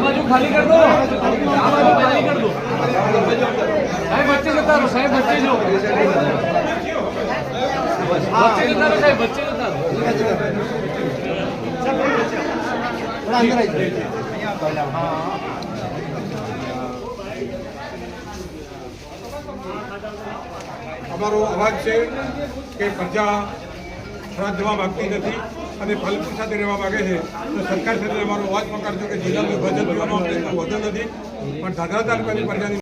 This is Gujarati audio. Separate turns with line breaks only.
बाजू खाली कर दो, आ बाजू खाली कर दो साहेब, बच्चे जता रहो साहेब, बच्चे जो बच्चे जता रहो साहेब, बच्चे जता रहो
અમારો અવાજ છે કે પ્રજા ફરજ જવા માગતી નથી અને પાલનપુર સાથે રહેવા માગે છે તો સરકાર સાથે અમારો અવાજ પકડજો કે જિલ્લા વિભાજન જોવાનો વધુ નથી પણ દાદરા તાલુકાની પ્રજાની